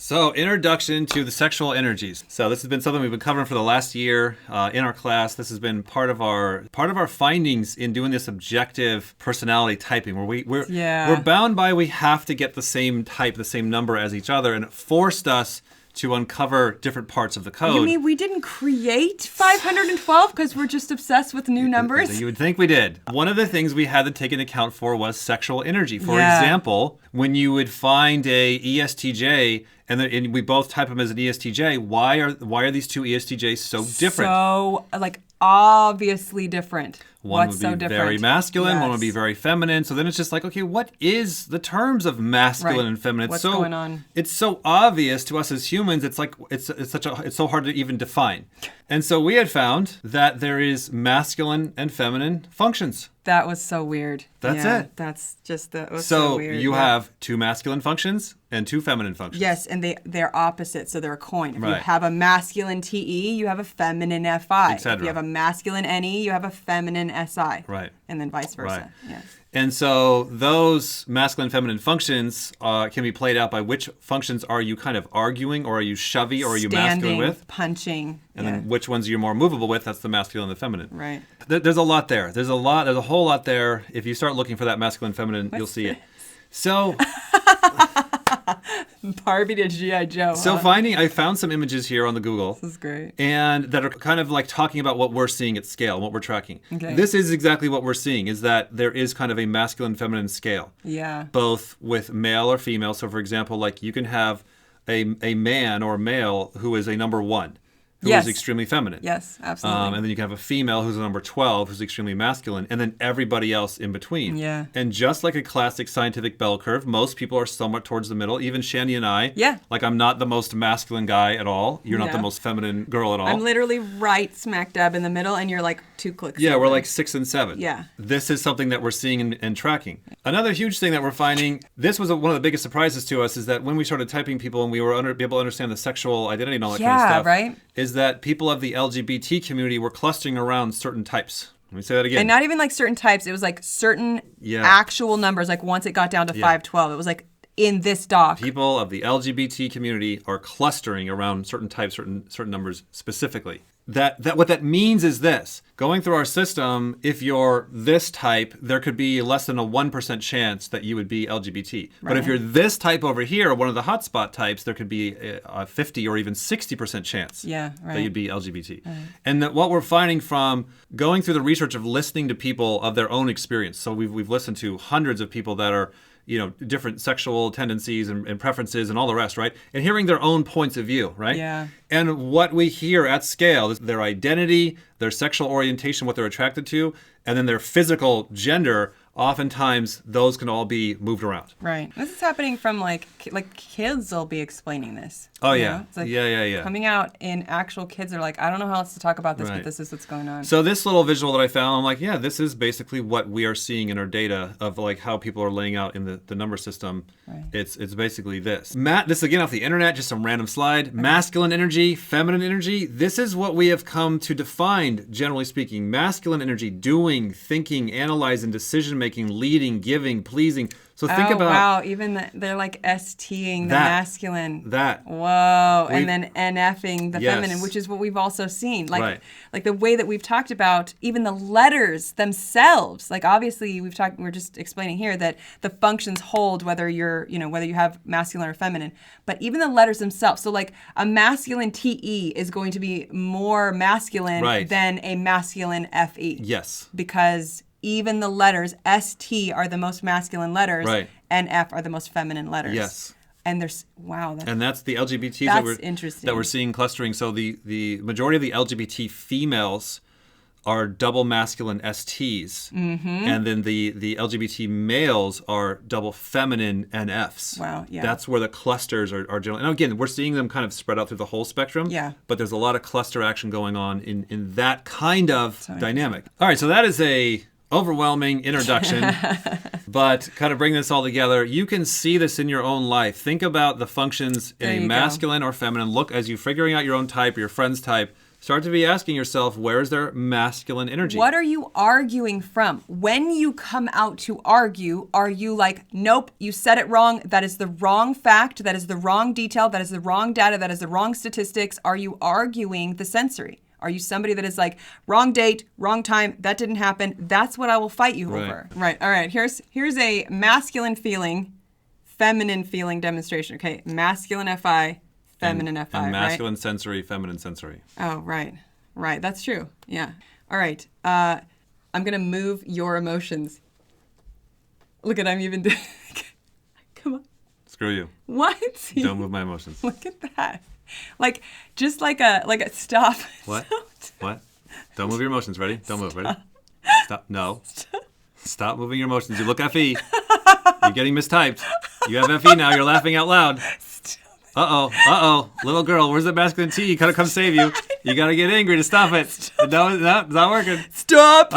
So, introduction to the sexual energies. So, this has been something we've been covering for the last year in our class. This has been part of our findings in doing this objective personality typing, where we're bound by we have to get the same type, the same number as each other, and it forced us to uncover different parts of the code. You mean we didn't create 512 because we're just obsessed with new numbers? You would think we did. One of the things we had to take into account for was sexual energy. For example, when you would find a ESTJ and we both type them as an ESTJ, why are these two ESTJs so different? So, obviously different. One would be very masculine, one would be very feminine. So then it's just like, okay, what is the terms of masculine and feminine? What's going on? It's so obvious to us as humans. It's like it's so hard to even define. And so we had found that there is masculine and feminine functions. That was so weird. That's it. That's just that was so weird. So you have two masculine functions and two feminine functions. Yes, and they're opposite, so they're a coin. If you have a masculine TE, you have a feminine FI. If you have a masculine NE, you have a feminine SI. Right. And then vice versa. Right. Yes. And so those masculine and feminine functions can be played out by which functions are you kind of arguing, or are you shovey, or are you masculine with? Punching. And then which ones you're more movable with, that's the masculine and the feminine. Right. There's a lot there. There's a whole lot there. If you start looking for that masculine and feminine, you'll see it. So Barbie to G.I. Joe. So I found some images here on the Google. This is great. And that are kind of like talking about what we're seeing at scale, what we're tracking. Okay. This is exactly what we're seeing, is that there is kind of a masculine feminine scale. Yeah. Both with male or female. So for example, like you can have a man or male who is a number 1. Who is extremely feminine. Yes, absolutely. And then you can have a female who's a number 12 who's extremely masculine, and then everybody else in between. Yeah. And just like a classic scientific bell curve, most people are somewhat towards the middle. Even Shandy and I. Yeah. Like, I'm not the most masculine guy at all. You're not the most feminine girl at all. I'm literally right smack dab in the middle, and you're like 2 clicks. Yeah, we're like 6 and 7. Yeah. This is something that we're seeing and tracking. Another huge thing that we're finding, this was one of the biggest surprises to us, is that when we started typing people and we were able to understand the sexual identity and all that kind of stuff, right? Is that people of the LGBT community were clustering around certain types. Let me say that again. And not even like certain types. It was like certain actual numbers. Like once it got down to 512, it was like in this doc. People of the LGBT community are clustering around certain types, certain numbers specifically. That what that means is this. Going through our system, if you're this type, there could be less than a 1% chance that you would be LGBT. Right. But if you're this type over here, one of the hotspot types, there could be a 50 or even 60% chance that you'd be LGBT. Right. And that what we're finding from going through the research of listening to people of their own experience. So we've listened to hundreds of people that are, different sexual tendencies and preferences and all the rest, right? And hearing their own points of view, right? Yeah. And what we hear at scale is their identity, their sexual orientation, what they're attracted to, and then their physical gender. Oftentimes, those can all be moved around. Right. This is happening from like kids will be explaining this. Oh, yeah. It's like Yeah. Coming out in actual kids are like, I don't know how else to talk about this, but this is what's going on. So this little visual that I found, I'm like, yeah, this is basically what we are seeing in our data of like how people are laying out in the number system. Right. It's basically this. This again off the internet, just some random slide. Okay. Masculine energy, feminine energy. This is what we have come to define, generally speaking. Masculine energy, doing, thinking, analyzing, decision-making, leading, giving, pleasing. So think about... wow, even they're like STing the masculine. Whoa. And then NFing the feminine, which is what we've also seen. Like the way that we've talked about even the letters themselves. Like obviously we're just explaining here that the functions hold whether whether you have masculine or feminine, but even the letters themselves. So like a masculine TE is going to be more masculine than a masculine FE. Yes. Because even the letters ST are the most masculine letters, and F are the most feminine letters. Yes. And there's and that's the LGBTs interesting. that we're seeing clustering. So the majority of the LGBT females are double masculine STs, and then the LGBT males are double feminine NFs. Wow, yeah. That's where the clusters are generally. And again, we're seeing them kind of spread out through the whole spectrum. Yeah. But there's a lot of cluster action going on in that kind of dynamic. All right, so that is a overwhelming introduction, but kind of bring this all together. You can see this in your own life. Think about the functions in a masculine or feminine. Look, as you're figuring out your own type, your friend's type, start to be asking yourself, where is their masculine energy? What are you arguing from? When you come out to argue, are you like, nope, you said it wrong. That is the wrong fact. That is the wrong detail. That is the wrong data. That is the wrong statistics. Are you arguing the sensory? Are you somebody that is like, wrong date, wrong time, that didn't happen? That's what I will fight you over. Right. All right. Here's a masculine feeling, feminine feeling demonstration. Okay. Masculine FI, feminine FI. And masculine right? sensory, feminine sensory. Oh, right. Right. That's true. Yeah. All right. I'm going to move your emotions. Look at, I'm even doing. Come on. Screw you. What? Don't move my emotions. Look at that. Like, just like a stop. What? What? Don't move your emotions. Ready? Don't move. Ready? Stop. No. Stop moving your emotions. You look FE. You're getting mistyped. You have FE now. You're laughing out loud. Uh-oh. Little girl, where's the masculine T? You gotta come save you. You gotta get angry to stop it. No, it's not working. Stop.